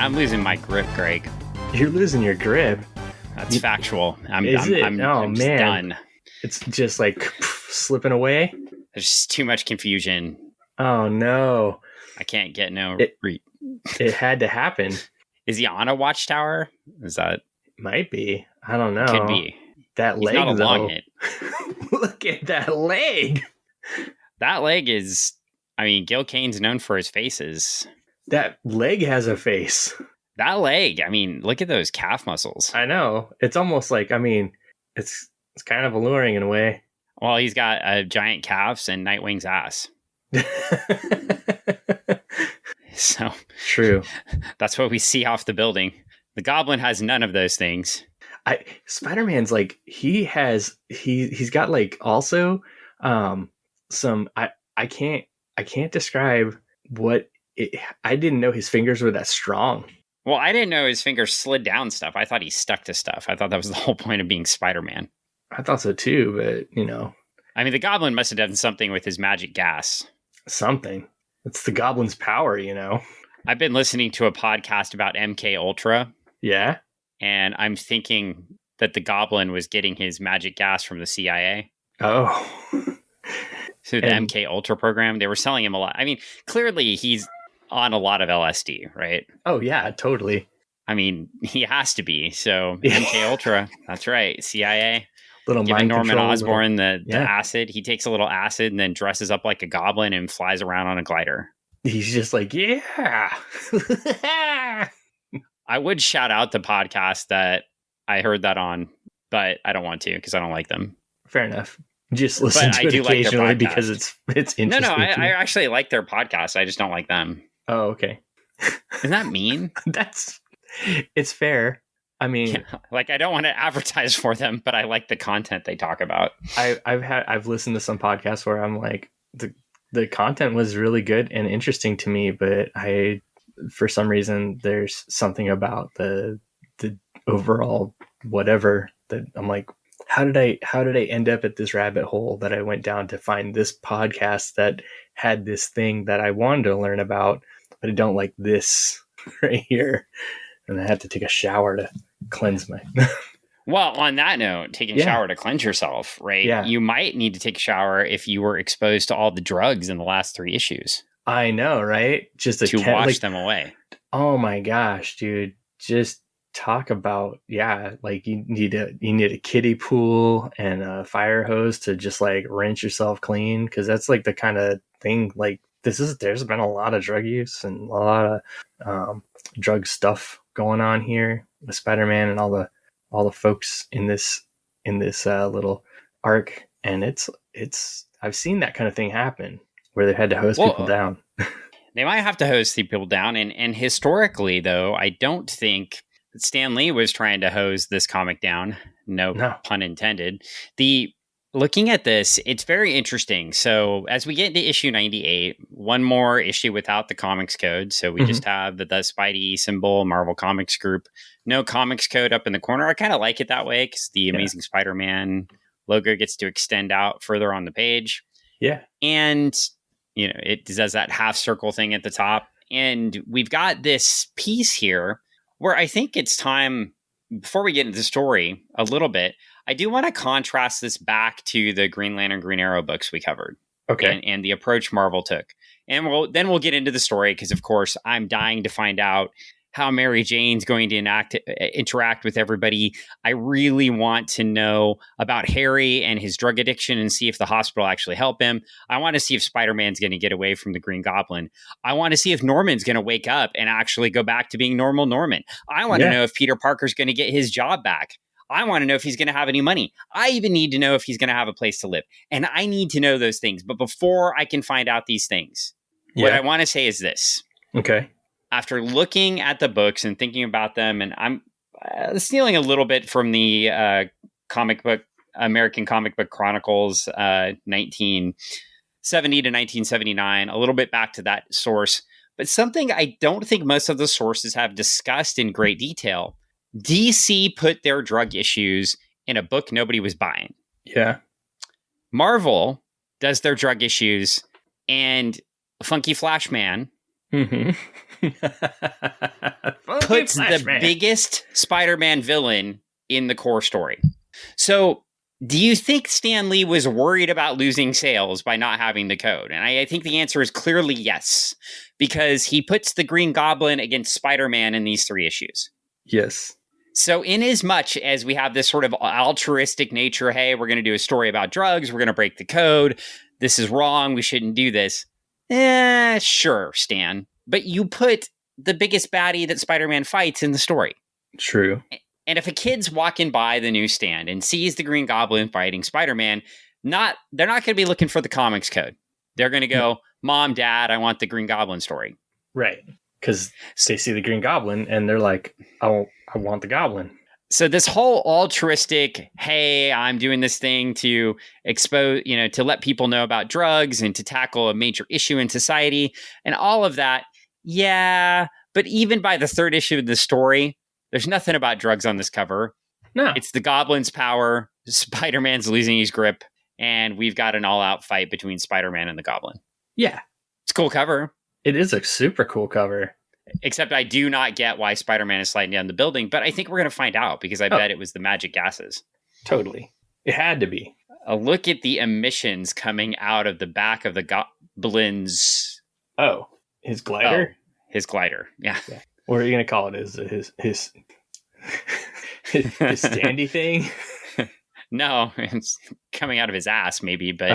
I'm losing my grip, Greg. You're losing your grip. That's factual. I'm Is it? I'm just Man. done. It's just like slipping away. There's just too much confusion. Oh no. I can't get It had to happen. Is he on a watchtower? Is that Might be. I don't know. could be. That He's leg not along though. it. Look at that leg. That leg is Gil Kane's known for his faces. That leg has a face. That leg, look at those calf muscles. I know. It's almost like, it's kind of alluring in a way. Well, he's got giant calves and Nightwing's ass. So True. That's what we see off the building. The Goblin has none of those things. Spider-Man's like he's got like also some I can't describe what I didn't know his fingers were that strong. Well, I didn't know his fingers slid down stuff. I thought he stuck to stuff. I thought that was the whole point of being Spider-Man. I thought so too, but the Goblin must have done something with his magic gas. Something. It's the Goblin's power, I've been listening to a podcast about MK Ultra. Yeah. And I'm thinking that the Goblin was getting his magic gas from the CIA. Oh. So the MK Ultra program, they were selling him a lot. Clearly he's on a lot of LSD, right? Oh yeah, totally. He has to be. So MK Ultra, that's right. CIA. Little giving mind Norman control, Osborn the acid. He takes a little acid and then dresses up like a goblin and flies around on a glider. He's just like, yeah. I would shout out the podcast that I heard that on, but I don't want to because I don't like them. Fair enough. Just listen to it occasionally because it's interesting. No, I actually like their podcast. I just don't like them. Oh, okay. Isn't that mean? It's fair. I don't want to advertise for them, but I like the content they talk about. I've listened to some podcasts where I'm like, the content was really good and interesting to me, but for some reason there's something about the overall whatever that I'm like, how did I end up at this rabbit hole that I went down to find this podcast that had this thing that I wanted to learn about, but I don't like this right here. And I had to take a shower to cleanse my... Well, on that note, taking a shower to cleanse yourself, right? Yeah. You might need to take a shower if you were exposed to all the drugs in the last 3 issues. I know, right? Just to wash them away. Oh my gosh, dude. Just talk about, like you need a kiddie pool and a fire hose to just like rinse yourself clean. Cause that's like the kind of thing, like there's been a lot of drug use and a lot of drug stuff going on here with Spider-Man and all the folks in this little arc, and it's I've seen that kind of thing happen where they had to hose people down. They might have to hose people down, and historically though, I don't think that Stan Lee was trying to hose this comic down. No pun intended. Looking at this, it's very interesting. So as we get into issue 98, one more issue without the comics code. So we just have the Spidey symbol, Marvel Comics Group, no comics code up in the corner. I kind of like it that way because the Amazing Spider-Man logo gets to extend out further on the page. Yeah. And, it does that half circle thing at the top. And we've got this piece here where I think it's time, before we get into the story a little bit, I do want to contrast this back to the Green Lantern, Green Arrow books we covered. Okay. And the approach Marvel took. And we'll get into the story because, of course, I'm dying to find out how Mary Jane's going to interact with everybody. I really want to know about Harry and his drug addiction and see if the hospital actually help him. I want to see if Spider-Man's going to get away from the Green Goblin. I want to see if Norman's going to wake up and actually go back to being normal Norman. I want to know if Peter Parker's going to get his job back. I want to know if he's going to have any money. I even need to know if he's going to have a place to live. And I need to know those things. But before I can find out these things, what I want to say is this. Okay. After looking at the books and thinking about them, and I'm stealing a little bit from the American Comic Book Chronicles, 1970 to 1979, a little bit back to that source, but something I don't think most of the sources have discussed in great detail. DC put their drug issues in a book nobody was buying. Yeah. Marvel does their drug issues, and Funky Flashman puts the biggest Spider-Man villain in the core story. So do you think Stan Lee was worried about losing sales by not having the code? And I think the answer is clearly yes, because he puts the Green Goblin against Spider-Man in these 3 issues. Yes. So in as much as we have this sort of altruistic nature, hey, we're going to do a story about drugs, we're going to break the code, this is wrong, we shouldn't do this. Sure, Stan. But you put the biggest baddie that Spider-Man fights in the story. True. And if a kid's walking by the newsstand and sees the Green Goblin fighting Spider-Man, they're not going to be looking for the comics code. They're going to go, Mom, Dad, I want the Green Goblin story. Right. Because they see the Green Goblin and they're like, I want the Goblin. So this whole altruistic, hey, I'm doing this thing to expose, to let people know about drugs and to tackle a major issue in society and all of that. Yeah. But even by the 3rd issue of the story, there's nothing about drugs on this cover. No. It's the Goblin's power, Spider-Man's losing his grip, and we've got an all-out fight between Spider-Man and the Goblin. Yeah. It's a cool cover. It is a super cool cover. Except I do not get why Spider-Man is sliding down the building, but I think we're going to find out because I bet it was the magic gases. Totally. It had to be. A look at the emissions coming out of the back of the Goblin's... Oh, his glider? His glider, yeah. What are you going to call it? His standy thing? No, it's coming out of his ass maybe, but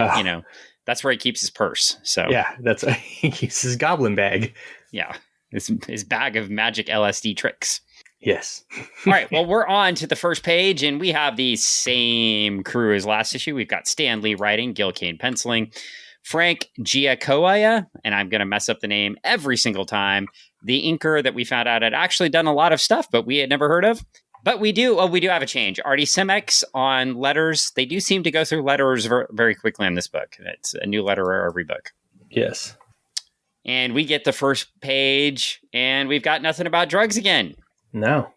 that's where he keeps his purse. So yeah, he keeps his goblin bag. Yeah, his bag of magic LSD tricks. Yes. All right, well, we're on to the first page, and we have the same crew as last issue. We've got Stan Lee writing, Gil Kane penciling, Frank Giacoia, and I'm going to mess up the name every single time, the inker that we found out had actually done a lot of stuff, but we had never heard of. But we do have a change. Artie Simex on letters. They do seem to go through letters very quickly on this book. It's a new letterer every book. Yes. And we get the first page, and we've got nothing about drugs again. No.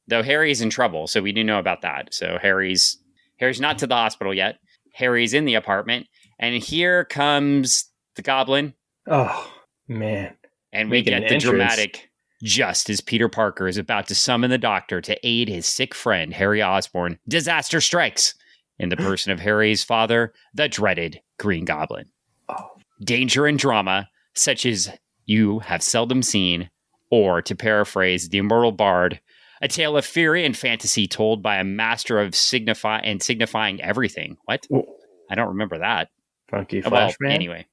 Though Harry's in trouble, so we do know about that. So Harry's not to the hospital yet. Harry's in the apartment, and here comes the Goblin. Oh, man. And we get the dramatic... Just as Peter Parker is about to summon the doctor to aid his sick friend, Harry Osborn, disaster strikes in the person of Harry's father, the dreaded Green Goblin. Oh. Danger and drama, such as you have seldom seen, or to paraphrase the immortal bard, a tale of fury and fantasy told by a master of signifying everything. What? Whoa. I don't remember that. Funky Flashman? Well, anyway.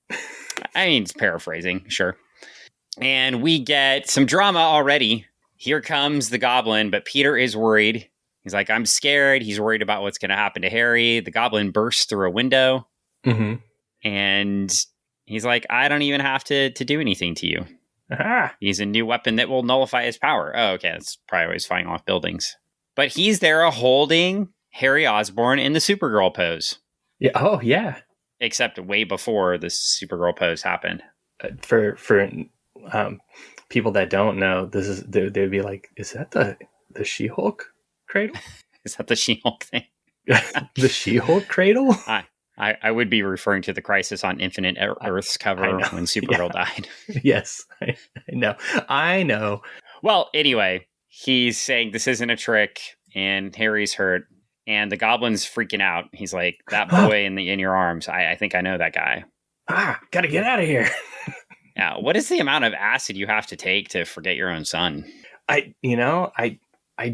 I mean, it's paraphrasing, sure. And we get some drama already. Here comes the Goblin, but Peter is worried. He's like, I'm scared. He's worried about what's going to happen to Harry. The Goblin bursts through a window. Mm-hmm. And he's like, I don't even have to do anything to you. Aha. He's a new weapon that will nullify his power. Oh, okay. That's probably always flying off buildings. But he's there holding Harry Osborn in the Supergirl pose. Yeah. Oh, yeah. Except way before the Supergirl pose happened. For people that don't know, they'd be like, is that the She-Hulk cradle? Is that the She-Hulk thing? The She-Hulk cradle? I would be referring to the Crisis on Infinite Earths cover when Supergirl died. Yes, I know. Well, anyway, he's saying this isn't a trick, and Harry's hurt, and the Goblin's freaking out. He's like, that boy in your arms, I think I know that guy. Gotta get out of here. Yeah, what is the amount of acid you have to take to forget your own son? I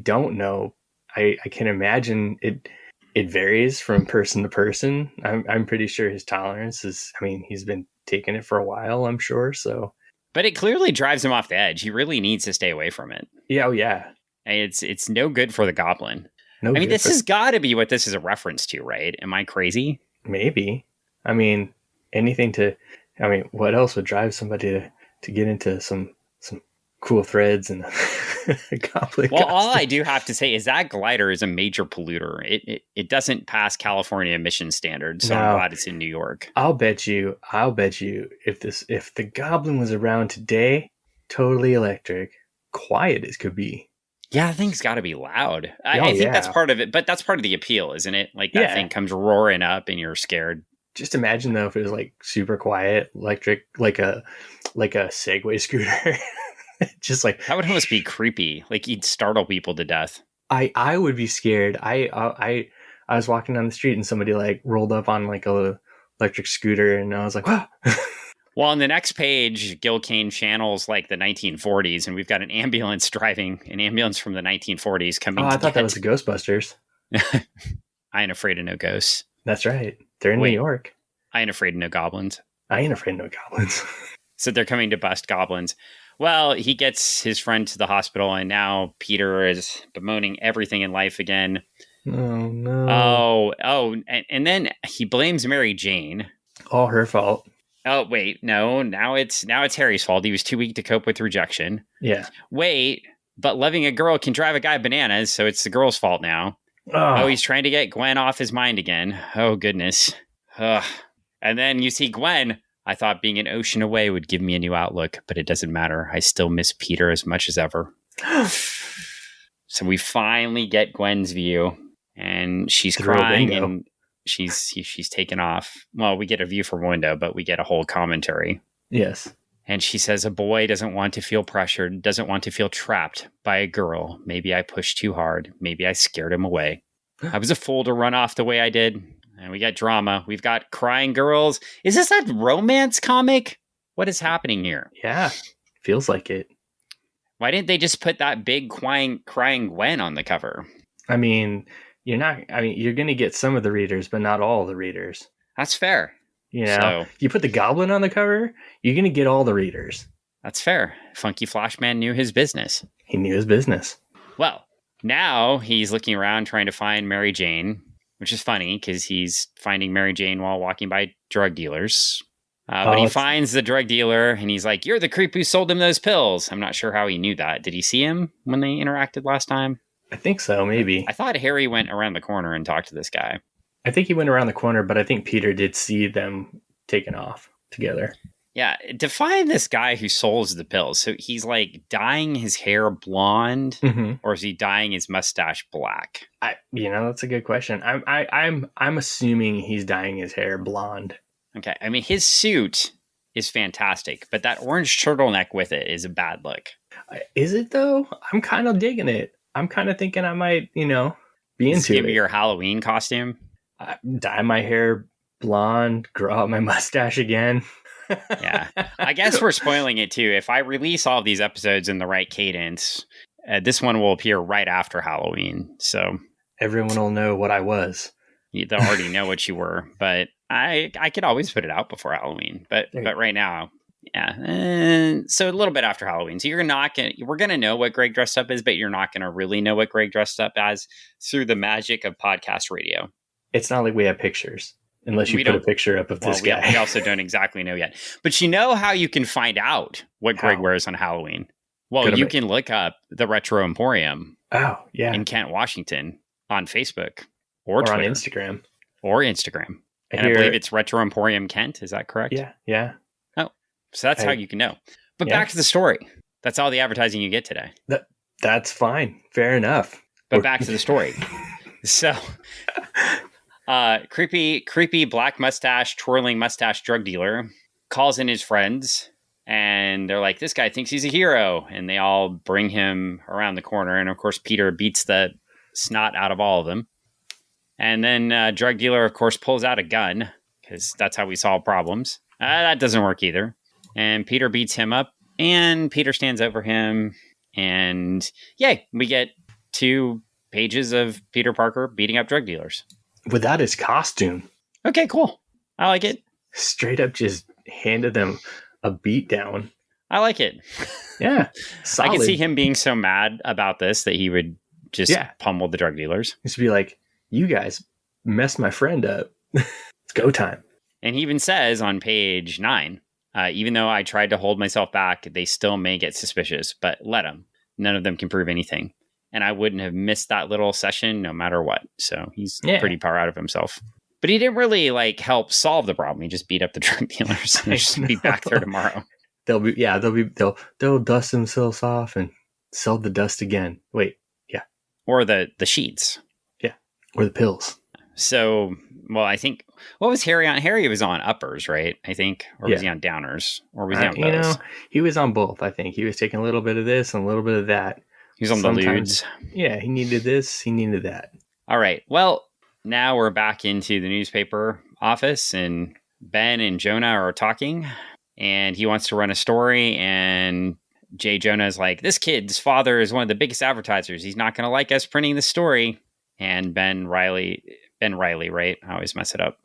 don't know. I can imagine it varies from person to person. I'm pretty sure his tolerance is, he's been taking it for a while, I'm sure. So, but it clearly drives him off the edge. He really needs to stay away from it. Yeah, oh yeah. It's no good for the Goblin. This has got to be what this is a reference to, right? Am I crazy? Maybe. Anything to. What else would drive somebody to get into some cool threads and Goblin Well, costume? all I do have to say is that glider is a major polluter. It doesn't pass California emission standards, so I'm glad it's in New York. I'll bet you if the Goblin was around today, totally electric, quiet as could be. Yeah, that thing's got to be loud. I think that's part of it, but that's part of the appeal, isn't it? Like that thing comes roaring up and you're scared. Just imagine though if it was like super quiet, electric, like a Segway scooter. Just like That would almost be creepy. Like he'd startle people to death. I would be scared. I was walking down the street and somebody like rolled up on like a electric scooter, and I was like, "Wow." Well, on the next page, Gil Kane channels like the 1940s, and we've got an ambulance from the 1940s coming. Oh, I thought that was the Ghostbusters. I ain't afraid of no ghosts. That's right. They're in New York. I ain't afraid of no goblins. I ain't afraid of no goblins. So they're coming to bust goblins. Well, he gets his friend to the hospital, and now Peter is bemoaning everything in life again. Oh, no. And then he blames Mary Jane. All her fault. Oh, wait, no. Now it's Harry's fault. He was too weak to cope with rejection. Yeah. Wait, but loving a girl can drive a guy bananas, so it's the girl's fault now. Oh, he's trying to get Gwen off his mind again. Oh, goodness. Ugh. And then you see Gwen. I thought being an ocean away would give me a new outlook, but it doesn't matter. I still miss Peter as much as ever. So we finally get Gwen's view, and she's crying, and she's taken off. Well, we get a view from a window, but we get a whole commentary. Yes. And she says, a boy doesn't want to feel pressured, doesn't want to feel trapped by a girl. Maybe I pushed too hard. Maybe I scared him away. I was a fool to run off the way I did. And we got drama. We've got crying girls. Is this a romance comic? What is happening here? Yeah, feels like it. Why didn't they just put that big crying Gwen on the cover? I mean, you're going to get some of the readers, but not all the readers. That's fair. You know, you put the goblin on the cover, you're going to get all the readers. That's fair. Funky Flashman knew his business. He knew his business. Well, now he's looking around trying to find Mary Jane, which is funny because he's finding Mary Jane while walking by drug dealers. But he finds the drug dealer and he's like, you're the creep who sold him those pills. I'm not sure how he knew that. Did he see him when they interacted last time? I think so, maybe. I thought Harry went around the corner and talked to this guy. I think he went around the corner, but I think Peter did see them taken off together. Yeah, define this guy who sells the pills. So he's like dyeing his hair blonde, or is he dyeing his mustache black? That's a good question. I'm assuming he's dyeing his hair blonde. Okay, I mean his suit is fantastic, but that orange turtleneck with it is a bad look. Is it though? I'm kind of digging it. I'm kind of thinking I might, be into it. Give me your Halloween costume. Dye my hair blonde, grow out my mustache again. Yeah, I guess we're spoiling it too. If I release all of these episodes in the right cadence, this one will appear right after Halloween. So everyone will know what I was. They'll already know what you were, but I could always put it out before Halloween. But right now, yeah. So a little bit after Halloween. So we're gonna know what Greg dressed up as, but you're not gonna really know what Greg dressed up as through the magic of podcast radio. It's not like we have pictures, unless you put a picture up of this guy. We also don't exactly know yet. But you know how you can find out what Greg wears on Halloween? Well, you can look up the Retro Emporium. Oh, yeah. In Kent, Washington on Facebook or Twitter. On Instagram. And I believe it's Retro Emporium Kent. Is that correct? Yeah. Oh, so that's how you can know. But back to the story. That's all the advertising you get today. That's fine. Fair enough. But back to the story. So... creepy black mustache, twirling mustache drug dealer calls in his friends and they're like, this guy thinks he's a hero. And they all bring him around the corner. And of course, Peter beats the snot out of all of them. And then drug dealer, of course, pulls out a gun because that's how we solve problems. That doesn't work either. And Peter beats him up and Peter stands over him. And yay, we get 2 pages of Peter Parker beating up drug dealers. Without his costume. Okay, cool. I like it. Straight up just handed them a beat down. I like it. Yeah. Solid. I can see him being so mad about this that he would just pummel the drug dealers. Just be like, you guys messed my friend up. It's go time. And he even says on page 9, even though I tried to hold myself back, they still may get suspicious, but let them. None of them can prove anything. And I wouldn't have missed that little session no matter what. So he's pretty proud of himself. But he didn't really help solve the problem. He just beat up the drug dealers. They'll just be back there tomorrow. They'll dust themselves off and sell the dust again. Wait, or the sheets. Yeah, or the pills. So, well, I think What was Harry on? Harry was on uppers, right? I think. Or was he Yeah. on downers? Or was he on both? You know, he was on both, I think. He was taking a little bit of this and a little bit of that. He was on Sometimes, the lewds. yeah, he needed this, he needed that. All right. Well, now we're back into the newspaper office, and Ben and Jonah are talking, and he wants to run a story, and J. Jonah is like, this kid's father is one of the biggest advertisers. He's not going to like us printing the story. And Ben Riley, right? I always mess it up.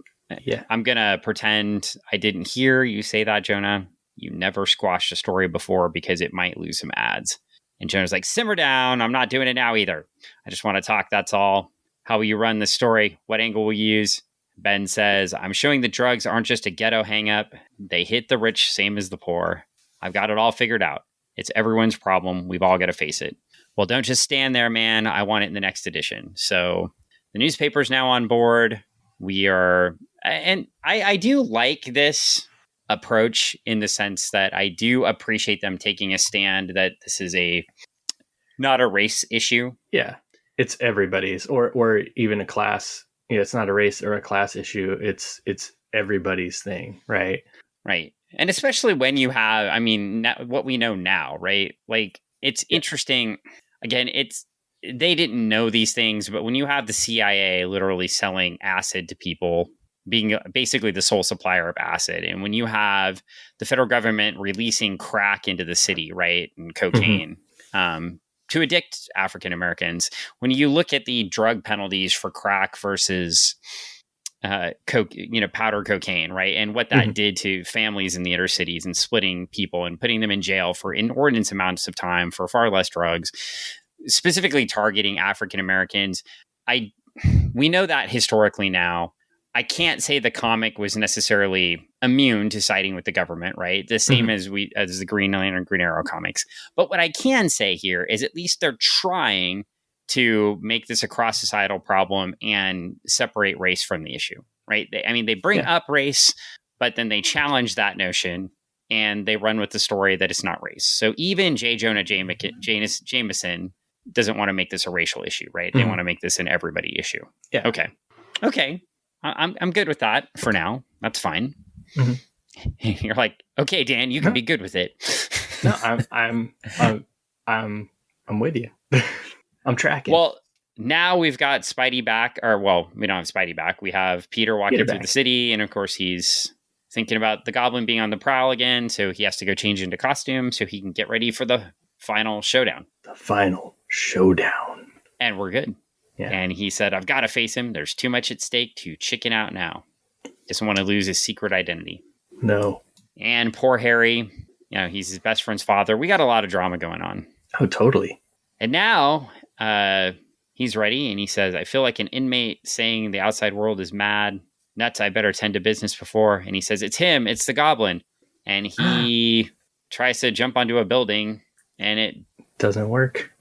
Yeah. I'm going to pretend I didn't hear you say that, Jonah. You never squashed a story before because it might lose some ads. And Jonah's like, simmer down. I'm not doing it now either. I just want to talk. That's all. How will you run the story? What angle will you use? Ben says, I'm showing the drugs aren't just a ghetto hang-up. They hit the rich same as the poor. I've got it all figured out. It's everyone's problem. We've all got to face it. Well, don't just stand there, man. I want it in the next edition. So the newspaper's now on board. We are, and I do like this approach in the sense that I do appreciate them taking a stand that this is not a race issue. Yeah. It's everybody's or even a class. Yeah, it's not a race or a class issue. It's everybody's thing, right? Right. And especially when you have, I mean, what we know now, right? Like, it's interesting. Again, they didn't know these things, but when you have the CIA literally selling acid to people, being basically the sole supplier of acid, and when you have the federal government releasing crack into the city, right, and cocaine, to addict African Americans, when you look at the drug penalties for crack versus powder cocaine, right? And what that did to families in the inner cities and splitting people and putting them in jail for inordinate amounts of time for far less drugs, specifically targeting African Americans. We know that historically now. I can't say the comic was necessarily immune to siding with the government, right? The same as the Green Lantern, Green Arrow comics. But what I can say here is at least they're trying to make this a cross-societal problem and separate race from the issue, right? They bring up race, but then they challenge that notion and they run with the story that it's not race. So even J. Jonah Jameson doesn't want to make this a racial issue, right? They want to make this an everybody issue. Yeah. Okay. I'm good with that for now. That's fine. You're like, okay, Dan, you can be good with it. No, I'm with you. I'm tracking. Well, now we've got Spidey back, we don't have Spidey back. We have Peter walking through the city, and of course he's thinking about the Goblin being on the prowl again, so he has to go change into costume so he can get ready for the final showdown. The final showdown. And we're good. Yeah. And he said, I've got to face him. There's too much at stake to chicken out now. Doesn't want to lose his secret identity. No. And poor Harry, he's his best friend's father. We got a lot of drama going on. Oh, totally. And now he's ready, and he says, I feel like an inmate saying the outside world is mad. Nuts, I better tend to business before. And he says, it's him. It's the Goblin. And he tries to jump onto a building, and it doesn't work.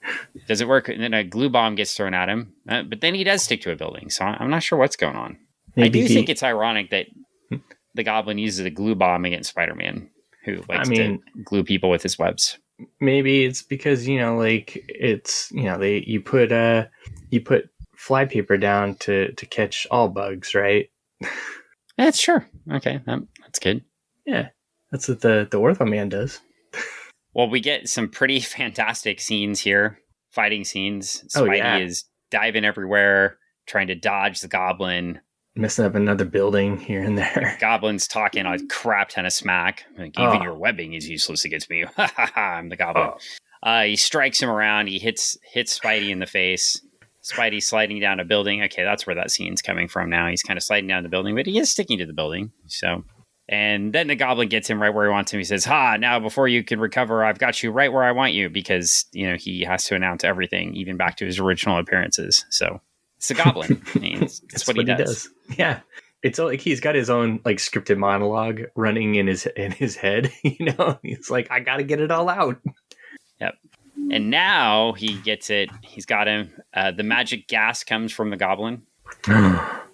And then a glue bomb gets thrown at him. But then he does stick to a building. So I'm not sure what's going on. Maybe I do think it's ironic that the Goblin uses a glue bomb against Spider-Man, who likes to glue people with his webs. Maybe it's because, you put flypaper down to catch all bugs, right? That's sure. Okay. That's good. Yeah. That's what the Ortho Man does. Well, we get some pretty fantastic scenes here, fighting scenes. Spidey is diving everywhere, trying to dodge the Goblin. Messing up another building here and there. Goblin's talking a crap ton of smack. Like, even your webbing is useless against me. I'm the Goblin. He strikes him around. He hits Spidey in the face. Spidey sliding down a building. Okay, that's where that scene's coming from now. He's kind of sliding down the building, but he is sticking to the building. And then the Goblin gets him right where he wants him. He says, now before you can recover, I've got you right where I want you, because, he has to announce everything, even back to his original appearances. So it's the Goblin. That's what he does. Yeah. It's like he's got his own scripted monologue running in his head. He's like, I got to get it all out. Yep. And now he gets it. He's got him. The magic gas comes from the Goblin.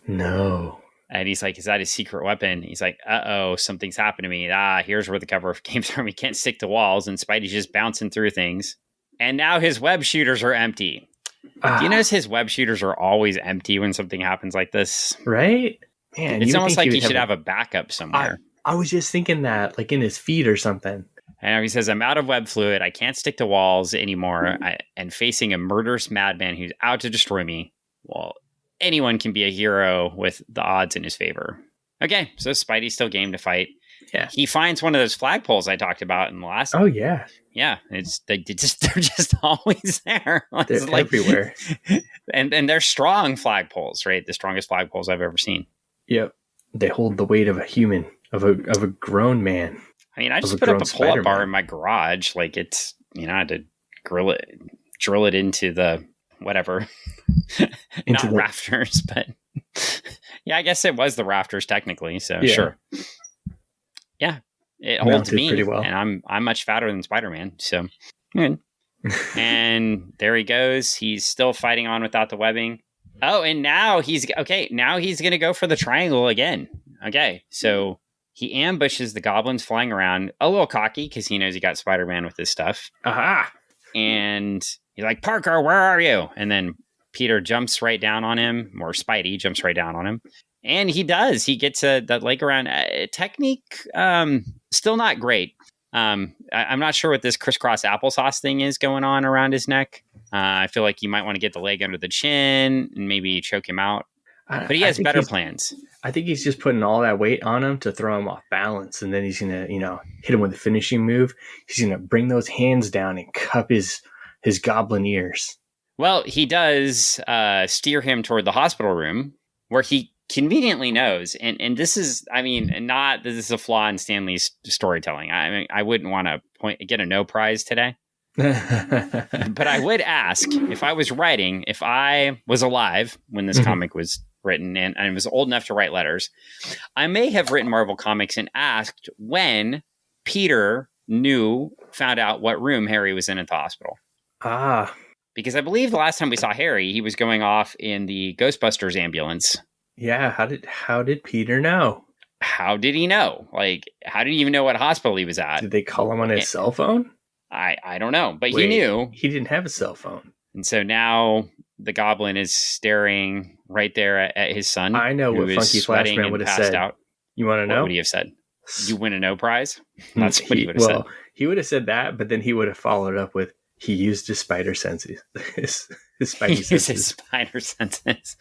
No. And he's like, is that his secret weapon? He's like, uh-oh, something's happened to me. Here's where the cover came from. He can't stick to walls, and Spidey's just bouncing through things. And now his web shooters are empty. Do you notice his web shooters are always empty when something happens like this? Right? Man, It's you would almost think like he he would should have a backup somewhere. I was just thinking that, like in his feet or something. And he says, I'm out of web fluid. I can't stick to walls anymore. And facing a murderous madman who's out to destroy me. Well, anyone can be a hero with the odds in his favor. Okay, so Spidey's still game to fight. Yeah. He finds one of those flagpoles I talked about in the last. Oh, yeah. Yeah, they're just always there. They're everywhere. And they're strong flagpoles, right? The strongest flagpoles I've ever seen. Yep. They hold the weight of a human, of a grown man. I mean, I just put up a pull-up bar in my garage. Like it's, I had to drill it into the whatever, into not rafters, but yeah, I guess it was the rafters technically. So sure, yeah, it holds me pretty well, and I'm much fatter than Spider-Man. So, and there he goes. He's still fighting on without the webbing. Oh, and now he's okay. Now he's going to go for the triangle again. Okay, so he ambushes the goblins flying around, a little cocky because he knows he got Spider-Man with his stuff. Aha! And he's like, Parker, where are you? And then Peter jumps right down on him, or Spidey jumps right down on him. And he does. He gets that leg around technique. Still not great. I'm not sure what this crisscross applesauce thing is going on around his neck. I feel like you might want to get the leg under the chin and maybe choke him out. But he has better plans. I think he's just putting all that weight on him to throw him off balance. And then he's going to, hit him with a finishing move. He's going to bring those hands down and cup his goblin ears. Well, he does steer him toward the hospital room where he conveniently knows. And this is, not that this is a flaw in Stanley's storytelling. I mean, I wouldn't want to get a no prize today. But I would ask, if I was writing, if I was alive when this comic was written and I was old enough to write letters, I may have written Marvel Comics and asked when Peter found out what room Harry was in at the hospital. Because I believe the last time we saw Harry, he was going off in the Ghostbusters ambulance. Yeah, how did Peter know? How did he know? Like, how did he even know what hospital he was at? Did they call him on his cell phone? I don't know, but he knew. He didn't have a cell phone. And so now the goblin is staring right there at his son. I know what Funky Flashman would have said. Out. You want to know? What would he have said? You win a no prize? That's what he would have said. He would have said that, but then he would have followed up with, he used his spider senses. His spidey senses. His spider senses.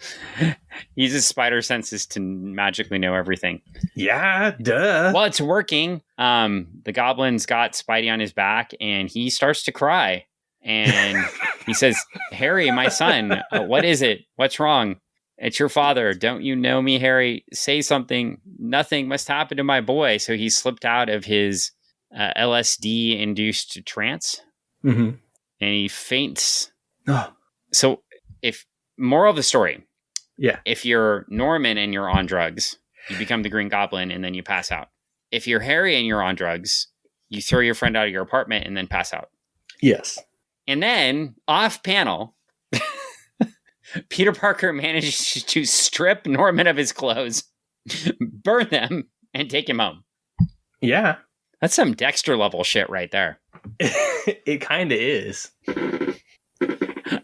He uses spider senses to magically know everything. Yeah, duh. Well, it's working. The goblin's got Spidey on his back, and he starts to cry. And he says, Harry, my son, what is it? What's wrong? It's your father. Don't you know me, Harry? Say something. Nothing must happen to my boy. So he slipped out of his LSD-induced trance. Mm-hmm. And he faints. Oh. So moral of the story. Yeah. If you're Norman and you're on drugs, you become the Green Goblin and then you pass out. If you're Harry and you're on drugs, you throw your friend out of your apartment and then pass out. Yes. And then off panel, Peter Parker manages to strip Norman of his clothes, burn them, and take him home. Yeah. That's some Dexter level shit right there. It kind of is.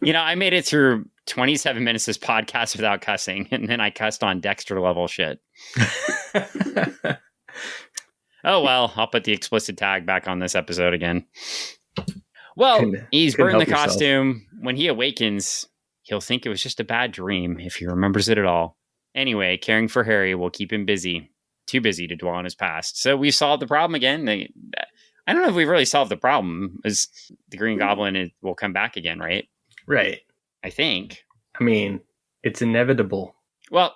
I made it through 27 minutes of this podcast without cussing, and then I cussed on Dexter level shit. Oh, well, I'll put the explicit tag back on this episode again. Well, he's burned the costume. When he awakens, he'll think it was just a bad dream if he remembers it at all. Anyway, caring for Harry will keep him busy. Too busy to dwell on his past. So we solved the problem again. I don't know if we've really solved the problem. Is the Green Goblin will come back again, right? Right. I think. I mean, it's inevitable. Well,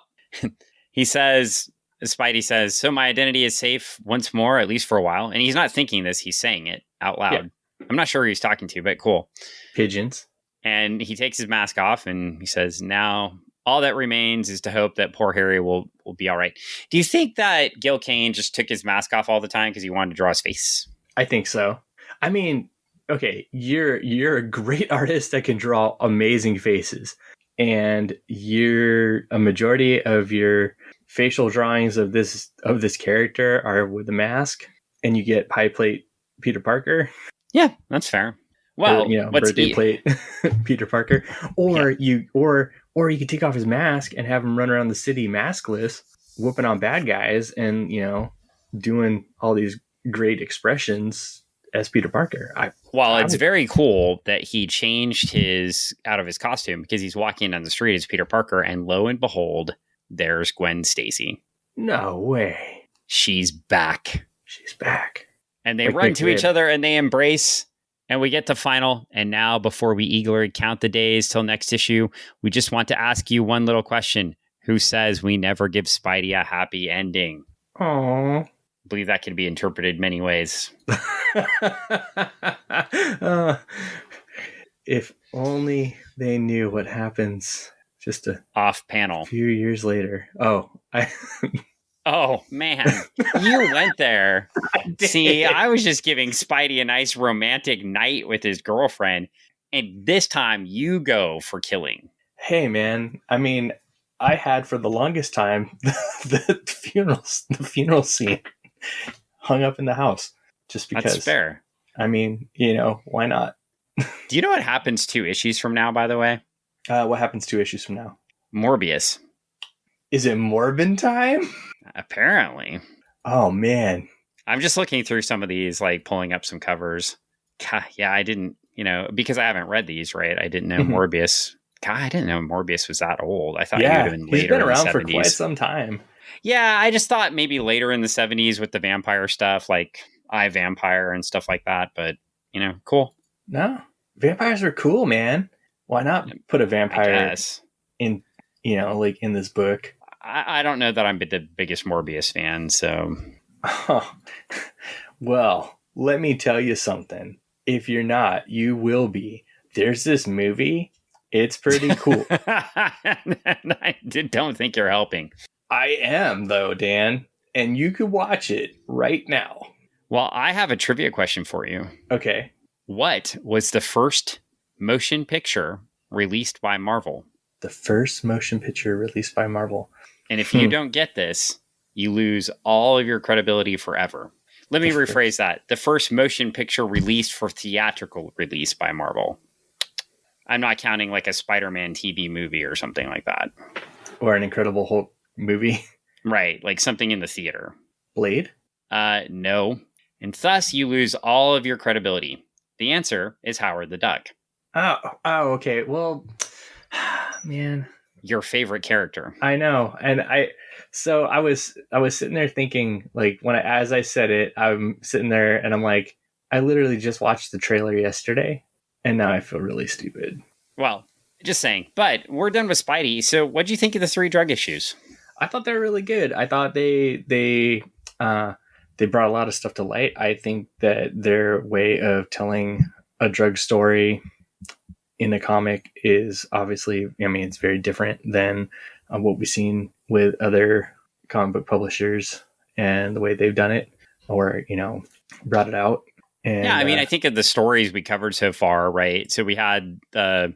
Spidey says, so my identity is safe once more, at least for a while. And he's not thinking this. He's saying it out loud. Yeah. I'm not sure who he's talking to, but cool. Pigeons. And he takes his mask off and he says, now all that remains is to hope that poor Harry will be all right. Do you think that Gil Kane just took his mask off all the time because he wanted to draw his face? I think so. I mean, okay, you're a great artist that can draw amazing faces. And a majority of your facial drawings of this character are with a mask, and you get pie plate Peter Parker. Yeah, that's fair. Well, birthday plate Peter Parker, or you could take off his mask and have him run around the city maskless. whooping on bad guys and, doing all these great expressions as Peter Parker. Well, it's very cool that he changed his out of his costume because he's walking down the street as Peter Parker, and lo and behold, there's Gwen Stacy. No way. She's back. She's back. And they run to each other and they embrace. And we get to final. And now, before we eagerly count the days till next issue, we just want to ask you one little question. Who says we never give Spidey a happy ending? Aww. I believe that can be interpreted many ways. If only they knew what happens just off panel. A few years later. Oh, man. You went there. See, I was just giving Spidey a nice romantic night with his girlfriend. And this time you go for killing. Hey, man. I mean, I had for the longest time the funeral scene hung up in the house just because. That's fair. I mean, why not? Do you know what happens 2 issues from now, by the way? What happens 2 issues from now? Morbius. Is it Morbin time? Apparently. Oh, man. I'm just looking through some of these, like pulling up some covers. God, yeah, I didn't, because I haven't read these, right? I didn't know Morbius. God, I didn't know Morbius was that old. I thought he would have been later. He's been around in the 70s. For quite some time. Yeah, I just thought maybe later in the 70s with the vampire stuff, like I, Vampire and stuff like that. But, cool. No, vampires are cool, man. Why not put a vampire in, like in this book? I don't know that I'm the biggest Morbius fan, so. Oh. Well, let me tell you something. If you're not, you will be. There's this movie. It's pretty cool. I don't think you're helping. I am, though, Dan. And you could watch it right now. Well, I have a trivia question for you. Okay. What was the first motion picture released by Marvel? The first motion picture released by Marvel. And if you don't get this, you lose all of your credibility forever. Let me rephrase that. The first motion picture released for theatrical release by Marvel. I'm not counting like a Spider-Man TV movie or something like that. Or an Incredible Hulk movie. Right, like something in the theater. Blade? No. And thus you lose all of your credibility. The answer is Howard the Duck. Oh, okay. Well, man. Your favorite character. I know. And I was sitting there thinking, like, as I said it, I'm sitting there and I'm like, I literally just watched the trailer yesterday and now I feel really stupid. Well, just saying. But we're done with Spidey. So what'd you think of the 3 drug issues? I thought they were really good. I thought they brought a lot of stuff to light. I think that their way of telling a drug story in a comic is obviously, it's very different than what we've seen with other comic book publishers and the way they've done it or, brought it out. And, yeah, I think of the stories we covered so far, right? So we had the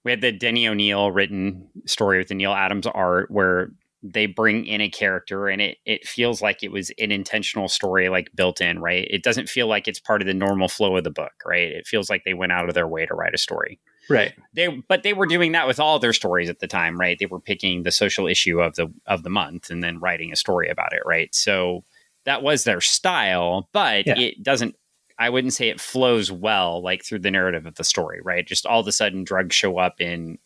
Denny O'Neil written story with the Neil Adams art where they bring in a character and it feels like it was an intentional story, like built in, right? It doesn't feel like it's part of the normal flow of the book, right? It feels like they went out of their way to write a story. Right. But they were doing that with all their stories at the time, right? They were picking the social issue of the month and then writing a story about it, right? So that was their style, but It doesn't, I wouldn't say it flows well, like through the narrative of the story, right? Just all of a sudden drugs show up in,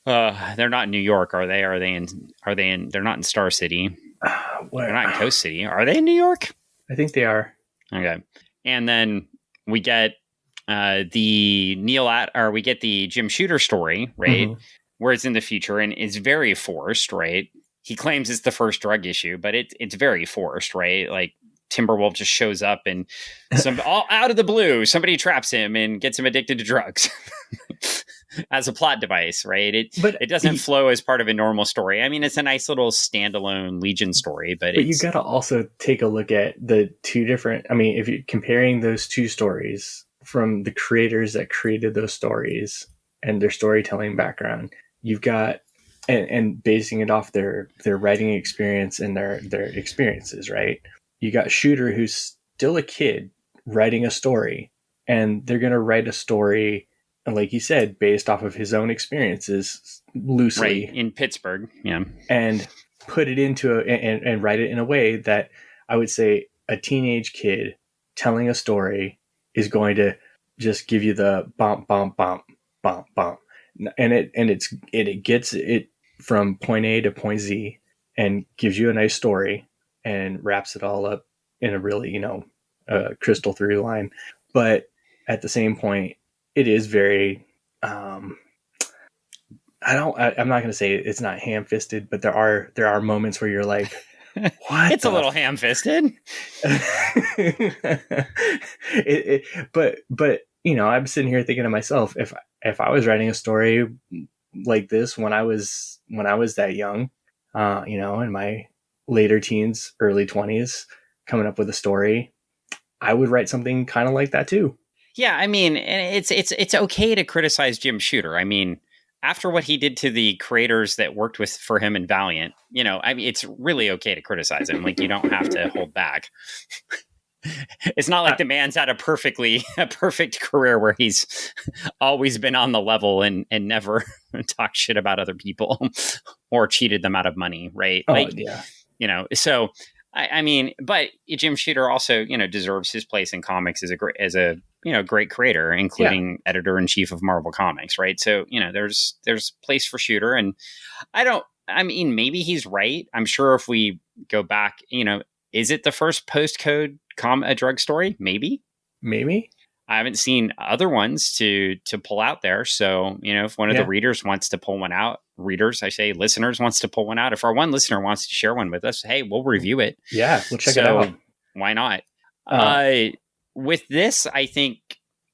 they're not in New York, are they? They're not in Star City. They're not in Coast City. Are they in New York? I think they are. Okay. And then we get the Jim Shooter story, right? Mm-hmm. Where it's in the future and it's very forced, right? He claims it's the first drug issue, but it's very forced, right? Like Timberwolf just shows up and all out of the blue, somebody traps him and gets him addicted to drugs as a plot device, right? It doesn't flow as part of a normal story. It's a nice little standalone Legion story, but you got to also take a look at the two different. If you're comparing those two stories from the creators that created those stories and their storytelling background, you've got and basing it off their writing experience and their experiences, right? You got Shooter, who's still a kid, writing a story, and they're going to write a story, like you said, based off of his own experiences loosely. Right, in Pittsburgh, yeah. And put it into and write it in a way that I would say a teenage kid telling a story is going to just give you the bump, bump, bump, bump, bump, and it gets it from point A to point Z and gives you a nice story and wraps it all up in a really, crystal through line. But at the same point, it is very, I'm not going to say it's not ham fisted, but there are moments where you're like, what? It's a little ham fisted. But I'm sitting here thinking to myself, if I was writing a story like this when I was that young, in my later teens, early 20s, coming up with a story, I would write something kind of like that too. Yeah, I mean, it's okay to criticize Jim Shooter. I mean, after what he did to the creators that worked for him in Valiant, I mean, it's really okay to criticize him. Like, you don't have to hold back. It's not like the man's had a perfect career where he's always been on the level and never talked shit about other people or cheated them out of money, right? Oh, yeah. So I mean, but Jim Shooter also, deserves his place in comics as a great creator, including editor in chief of Marvel Comics, right? So, there's place for Shooter, and I mean, maybe he's right. I'm sure if we go back, is it the first postcode a drug story? Maybe. I haven't seen other ones to pull out there. So, if one of the readers wants to pull one out, listeners wants to pull one out. If our one listener wants to share one with us, hey, we'll review it. Yeah, we'll check it out. Why not? With this, I think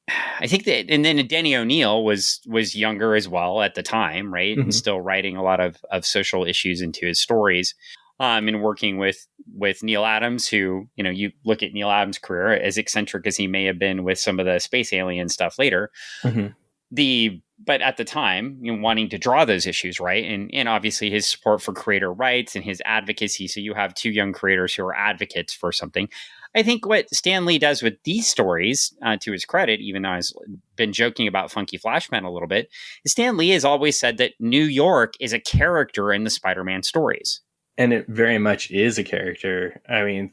that, and then Denny O'Neil was younger as well at the time, right? Mm-hmm. And still writing a lot of social issues into his stories. And working with Neil Adams, who, you look at Neil Adams' career, as eccentric as he may have been with some of the space alien stuff later, but at the time, wanting to draw those issues, right? And obviously his support for creator rights and his advocacy. So you have two young creators who are advocates for something. I think what Stan Lee does with these stories, to his credit, even though I've been joking about Funky Flashman a little bit, is Stan Lee has always said that New York is a character in the Spider-Man stories. And it very much is a character. I mean,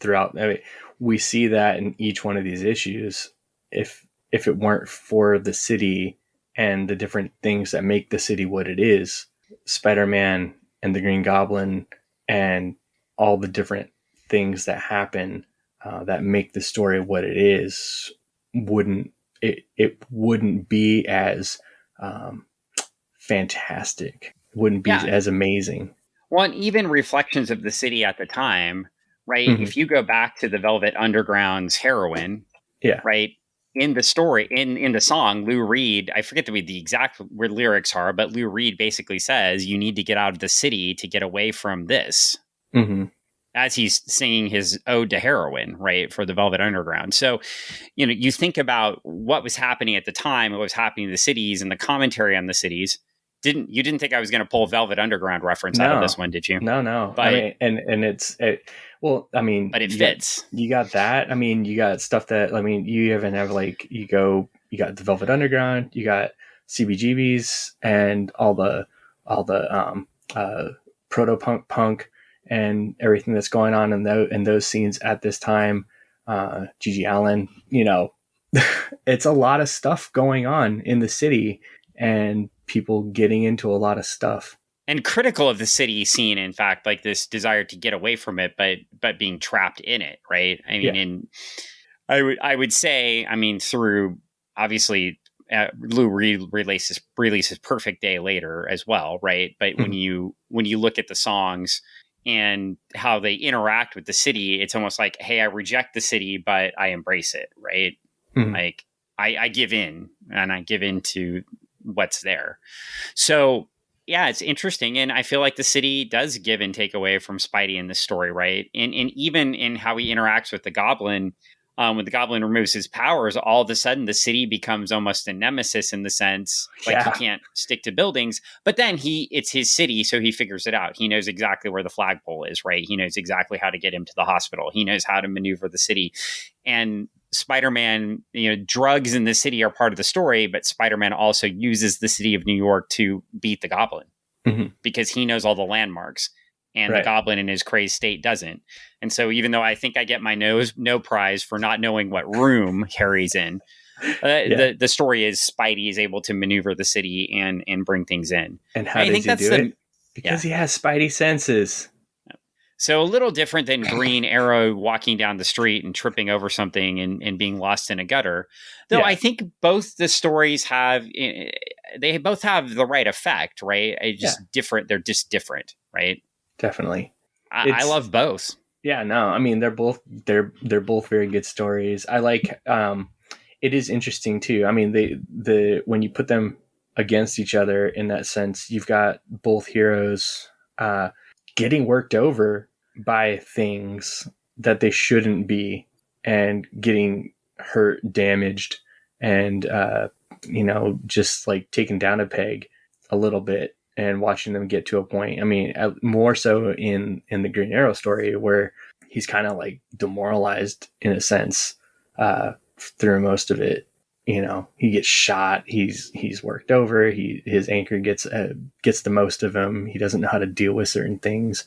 we see that in each one of these issues. If it weren't for the city and the different things that make the city what it is, Spider-Man and the Green Goblin and all the different things that happen that make the story what it is, wouldn't be as fantastic. It wouldn't be as amazing. Well, and even reflections of the city at the time, right? Mm-hmm. If you go back to the Velvet Underground's Heroine, right? In the story, in the song, Lou Reed, I forget the exact where lyrics are, but Lou Reed basically says, you need to get out of the city to get away from this. Mm-hmm. As he's singing his ode to heroin, right, for the Velvet Underground. So, you think about what was happening at the time, what was happening in the cities and the commentary on the cities. You didn't think I was going to pull a Velvet Underground reference out of this one, did you? No. But, I mean, but it fits. You got that. I mean, you got stuff that, you even have you got the Velvet Underground, you got CBGBs and all the proto-punk and everything that's going on in those scenes at this time. Gigi Allen, it's a lot of stuff going on in the city and people getting into a lot of stuff. And critical of the city scene, in fact, like this desire to get away from it, but being trapped in it, right? I mean, I would say, through obviously Lou Reed releases Perfect Day later as well, right? But when you look at the songs and how they interact with the city, it's almost like, hey, I reject the city, but I embrace it, right? Mm-hmm. Like I give in, and I give in to what's there. So yeah, it's interesting. And I feel like the city does give and take away from Spidey in this story, right? And even in how he interacts with the Goblin, when the Goblin removes his powers, all of a sudden the city becomes almost a nemesis in the sense, like he can't stick to buildings, but then it's his city. So he figures it out. He knows exactly where the flagpole is, right? He knows exactly how to get him to the hospital. He knows how to maneuver the city. And Spider-Man, drugs in the city are part of the story, but Spider-Man also uses the city of New York to beat the Goblin because he knows all the landmarks. and the Right. goblin in his crazed state doesn't. And so even though I think I get my no prize for not knowing what room Harry's in, Yeah. the story is Spidey is able to maneuver the city and bring things in. And how I does think he that's do it? yeah. Because he has spidey senses. So a little different than Green Arrow walking down the street and tripping over something and being lost in a gutter. Though Yeah. I think both the stories they both have the right effect, right? Just different. They're just different, right? Definitely. I love both. Yeah, no, I mean they're both very good stories. I like it is interesting too. I mean the when you put them against each other in that sense, you've got both heroes getting worked over by things that they shouldn't be and getting hurt, damaged, and just like taken down a peg a little bit and watching them get to a point. I mean, more so in the Green Arrow story where he's kind of like demoralized in a sense through most of it. He gets shot. He's worked over. His anchor gets the most of him. He doesn't know how to deal with certain things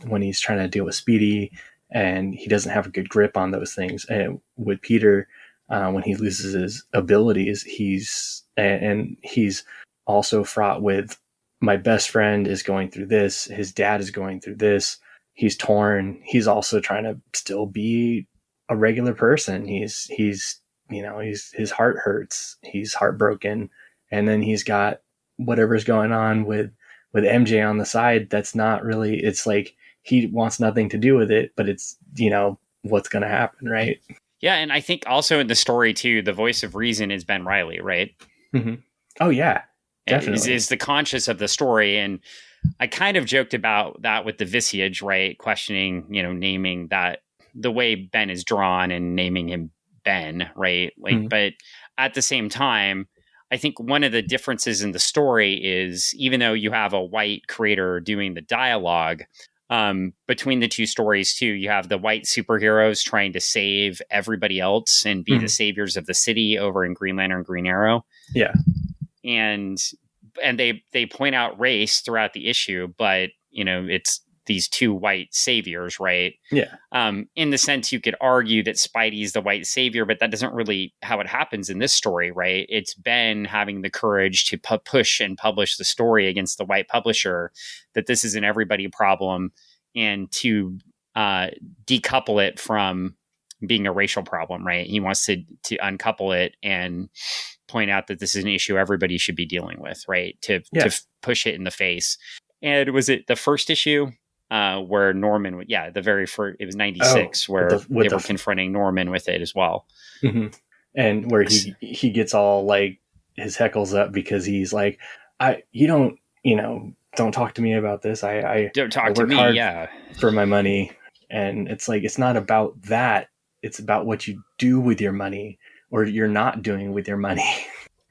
when he's trying to deal with Speedy, and he doesn't have a good grip on those things. And with Peter, when he loses his abilities, he's also fraught with, my best friend is going through this. His dad is going through this. He's torn. He's also trying to still be a regular person. He's his heart hurts. He's heartbroken. And then he's got whatever's going on with MJ on the side. That's not really, it's like he wants nothing to do with it, but it's, what's going to happen. Right. Yeah. And I think also in the story too, the voice of reason is Ben Reilly, right? Mm-hmm. Oh yeah. Definitely. Is the conscious of the story. And I kind of joked about that with the Visage, right? Questioning, naming that the way Ben is drawn and naming him Ben, right? Like, but at the same time, I think one of the differences in the story is even though you have a white creator doing the dialogue, between the two stories too, you have the white superheroes trying to save everybody else and be the saviors of the city over in Green Lantern, Green Arrow. Yeah. And they point out race throughout the issue, but it's these two white saviors, right? Yeah. In the sense, you could argue that Spidey's the white savior, but that doesn't really how it happens in this story, right? It's Ben having the courage to push and publish the story against the white publisher, that this is an everybody problem, and to decouple it from being a racial problem, right? He wants to uncouple it and point out that this is an issue everybody should be dealing with, right? To push it in the face. And was it the first issue where Norman, the very first, it was 96, where they were confronting Norman with it as well. Mm-hmm. And where he gets all like his heckles up because he's like, don't talk to me about this. I don't talk to me, hard for my money. And it's like, it's not about that. It's about what you do with your money or you're not doing with your money.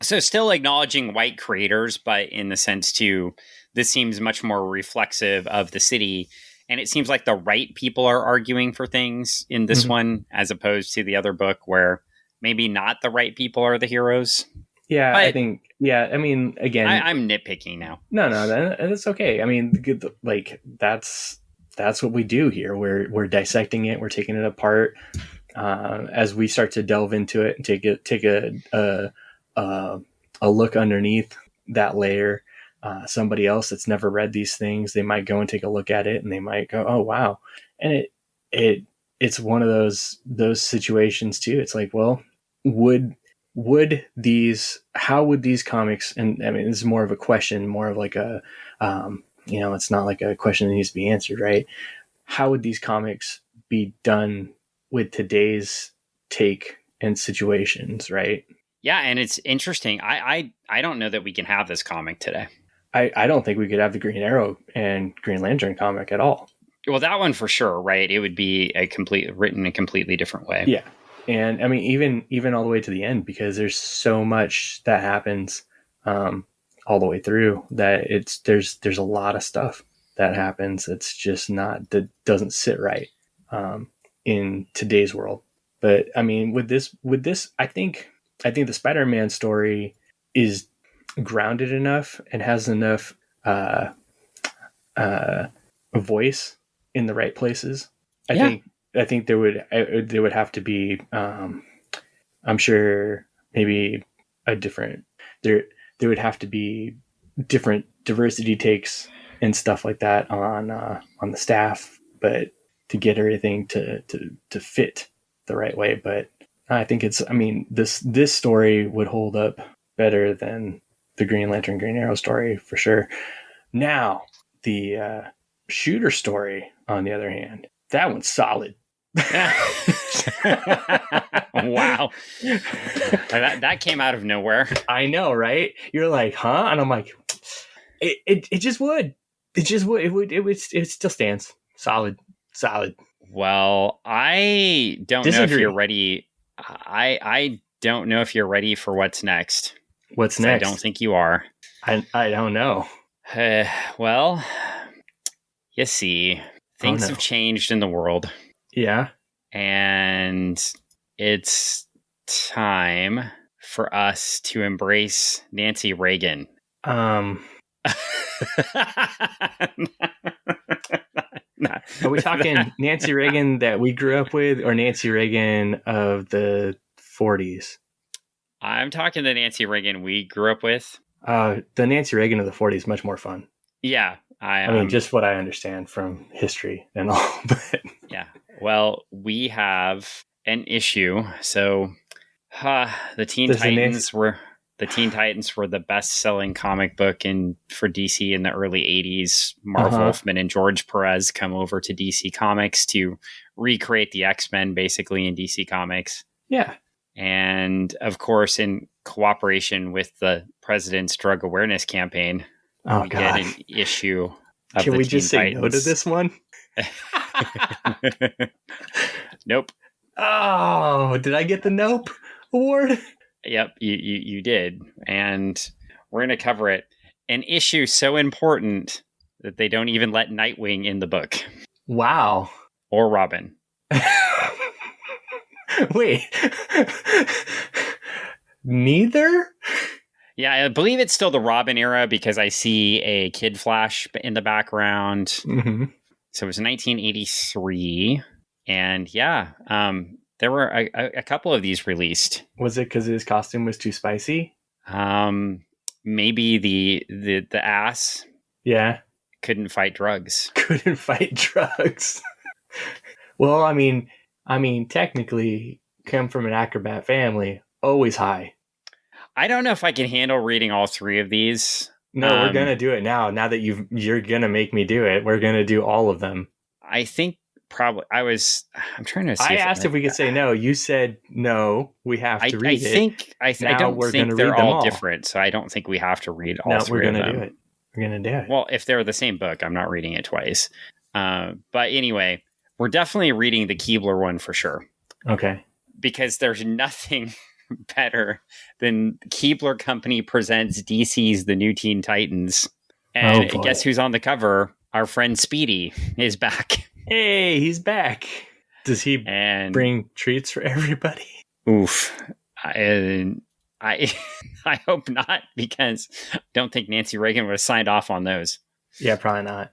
So still acknowledging white creators, but in the sense too, this seems much more reflexive of the city. And it seems like the right people are arguing for things in this one, as opposed to the other book where maybe not the right people are the heroes. Yeah, but I think, I mean, again, I'm nitpicking now. No, that's okay. I mean, like that's what we do here. We're dissecting it. We're taking it apart. As we start to delve into it and take a look underneath that layer, somebody else that's never read these things, they might go and take a look at it and they might go, oh wow. And it's one of those situations too. It's like, well, how would these comics, and I mean, this is more of a question, more of like a, it's not like a question that needs to be answered, right? How would these comics be done with today's take and situations, right? Yeah, and it's interesting. I don't know that we can have this comic today. I don't think we could have the Green Arrow and Green Lantern comic at all. Well, that one for sure, right? It would be written a completely different way. Yeah, and I mean even all the way to the end, because there's so much that happens all the way through that there's a lot of stuff that happens that's just that doesn't sit right in today's world. But I mean, with this, I think the Spider-Man story is grounded enough and has enough voice in the right places. I Yeah. think there would have to be, I'm sure maybe a different, there would have to be different diversity takes and stuff like that on the staff, but to get everything to fit the right way. But I think this story would hold up better than the Green Lantern Green Arrow story for sure. Now the Shooter story, on the other hand, that one's solid. Wow. That came out of nowhere. I know, right? You're like, huh? And I'm like, it just would. It just would. It still stands. Solid. Well, I don't know if you're ready. I don't know if you're ready for what's next. What's next? I don't think you are. I don't know. Well, you see, things have changed in the world. Yeah. And it's time for us to embrace Nancy Reagan. Are we talking Nancy Reagan that we grew up with, or Nancy Reagan of the 40s? I'm talking the Nancy Reagan we grew up with. The Nancy Reagan of the 40s is much more fun. Yeah. I mean, just what I understand from history and all. But yeah. Well, we have an issue. So the Teen Titans were the best-selling comic book for DC in the early 80s. Marv Wolfman and George Perez come over to DC Comics to recreate the X-Men basically in DC Comics. Yeah. And of course, in cooperation with the President's Drug Awareness Campaign, we get an issue of Can the we Teen just say Titans. no to this one? Nope. Oh, did I get the Nope award? Yep, you did. And we're going to cover it. An issue so important that they don't even let Nightwing in the book. Wow. Or Robin. Wait. Neither? Yeah, I believe it's still the Robin era because I see a Kid Flash in the background. Mm-hmm. So it was 1983. And yeah, there were a couple of these released. Was it because his costume was too spicy? Maybe the ass. Yeah. Couldn't fight drugs. Couldn't fight drugs. Well, I mean, technically, come from an acrobat family, always high. I don't know if I can handle reading all three of these. No, we're gonna do it now. Now that you're gonna make me do it, we're gonna do all of them. I think probably I'm trying to see. I asked if we could say no. You said no. We have to read it. I don't think they're all different, so I don't think we have to read all three of them. We're gonna do it. We're gonna do it. Well, if they're the same book, I'm not reading it twice. But anyway, we're definitely reading the Keebler one for sure. Okay. Because there's nothing better than Keebler Company presents DC's The New Teen Titans. And guess who's on the cover? Our friend Speedy is back. Hey, he's back. Does he bring treats for everybody? Oof. I hope not, because I don't think Nancy Reagan would have signed off on those. Yeah, probably not.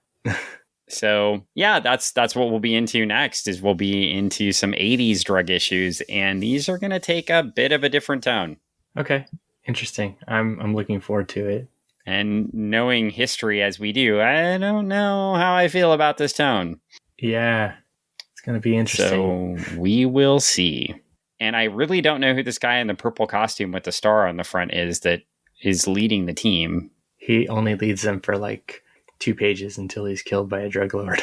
So yeah, that's what we'll be into next. We'll be into some 80s drug issues, and these are going to take a bit of a different tone. Okay, interesting. I'm looking forward to it. And knowing history as we do, I don't know how I feel about this tone. Yeah, it's going to be interesting. So we will see. And I really don't know who this guy in the purple costume with the star on the front is that is leading the team. He only leads them for like 2 pages until he's killed by a drug lord.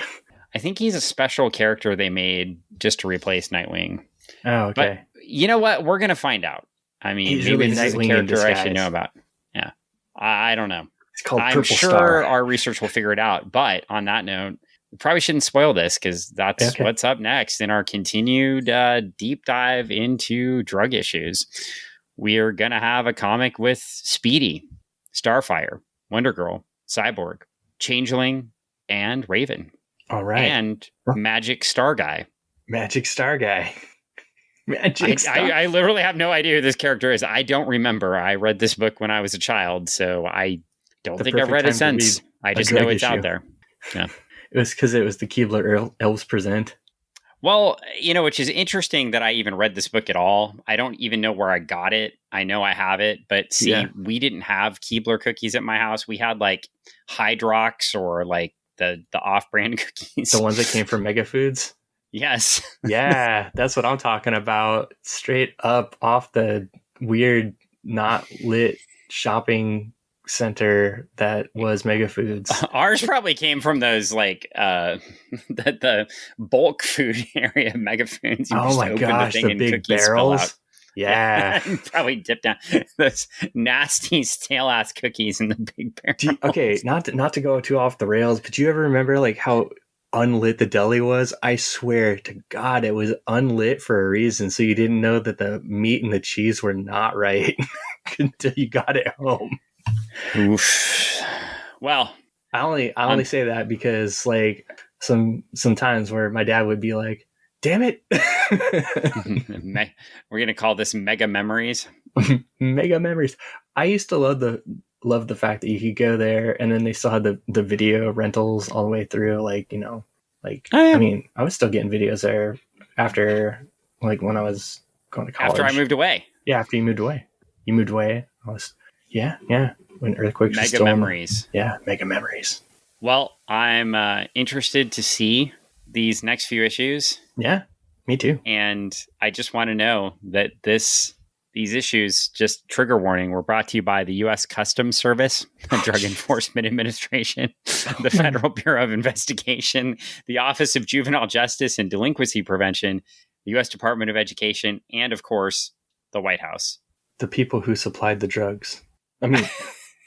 I think he's a special character they made just to replace Nightwing. Oh, okay. But you know what? We're going to find out. I mean, he's maybe really this is a character I should know about. Yeah. I don't know. It's called I'm Purple sure Star. Our research will figure it out. But on that note, we probably shouldn't spoil this because that's what's up next in our continued deep dive into drug issues. We are going to have a comic with Speedy, Starfire, Wonder Girl, Cyborg, Changeling, and Raven. All right. And Magic Star Guy. Magic Star Guy. I literally have no idea who this character is. I don't remember. I read this book when I was a child, so I don't think I've read it since. I just know it's out there. Yeah. It was because it was the Keebler Elves Present. Well, which is interesting that I even read this book at all. I don't even know where I got it. I know I have it, but see, we didn't have Keebler cookies at my house. We had like Hydrox or like the off-brand cookies. The ones that came from Mega Foods? Yes. Yeah, that's what I'm talking about. Straight up off the weird, not lit shopping center that was Mega Foods. Ours probably came from those like the bulk food area of Mega Foods. You oh my gosh, the big barrels. Yeah. Probably dip down those nasty stale ass cookies in the big barrel. Okay, not to go too off the rails, but do you ever remember like how unlit the deli was? I swear to God, it was unlit for a reason, so you didn't know that the meat and the cheese were not right until you got it home. Oof. Well, I only say that because like sometimes where my dad would be like, "Damn it." We're gonna call this Mega Memories. Mega Memories. I used to love the fact that you could go there and then they still had the video rentals all the way through. Like, I mean, I was still getting videos there after, like, when I was going to college. After I moved away. Yeah, after you moved away. You moved away. I was, yeah. When earthquakes. Mega Memories. Yeah, Mega Memories. Well, I'm interested to see these next few issues. Yeah, me too. And I just want to know that these issues, just trigger warning, were brought to you by the U.S. Customs Service, the Drug Enforcement Administration, the Federal Bureau of Investigation, the Office of Juvenile Justice and Delinquency Prevention, the U.S. Department of Education, and of course, the White House. The people who supplied the drugs. I mean,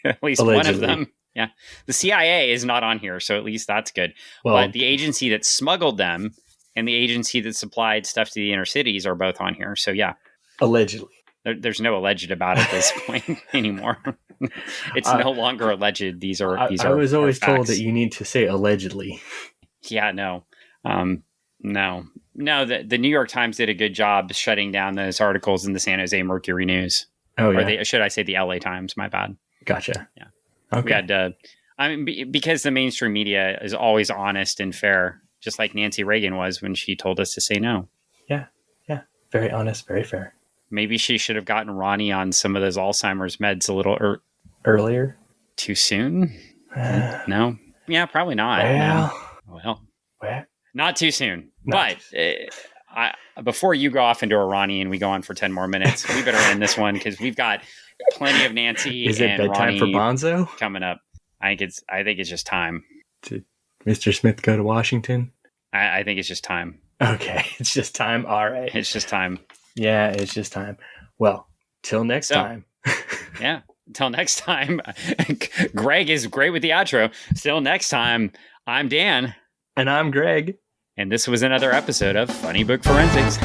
at least allegedly. One of them. Yeah. The CIA is not on here, so at least that's good. Well, but the agency that smuggled them and the agency that supplied stuff to the inner cities are both on here. So yeah. Allegedly. There's no alleged about it at this point anymore. It's no longer alleged. These are. I was always told that you need to say allegedly. Yeah, no. No. The New York Times did a good job shutting down those articles in the San Jose Mercury News. Oh, yeah. Or should I say the LA Times? My bad. Gotcha. Yeah. Okay. We had because the mainstream media is always honest and fair, just like Nancy Reagan was when she told us to say no. Yeah. Very honest, very fair. Maybe she should have gotten Ronnie on some of those Alzheimer's meds a little earlier. Too soon? No. Yeah, probably not. Well, not too soon. But before you go off into a Ronnie and we go on for 10 more minutes, we better end this one because we've got plenty of Nancy Is it and bedtime Ronnie for Bonzo coming up. I think it's just time. Did Mr. Smith go to Washington? I think it's just time. Okay, it's just time. All right, it's just time. Yeah, it's just time. Well, till next time. Yeah, till next time. Greg is great with the outro. Till next time, I'm Dan. And I'm Greg. And this was another episode of Funny Book Forensics.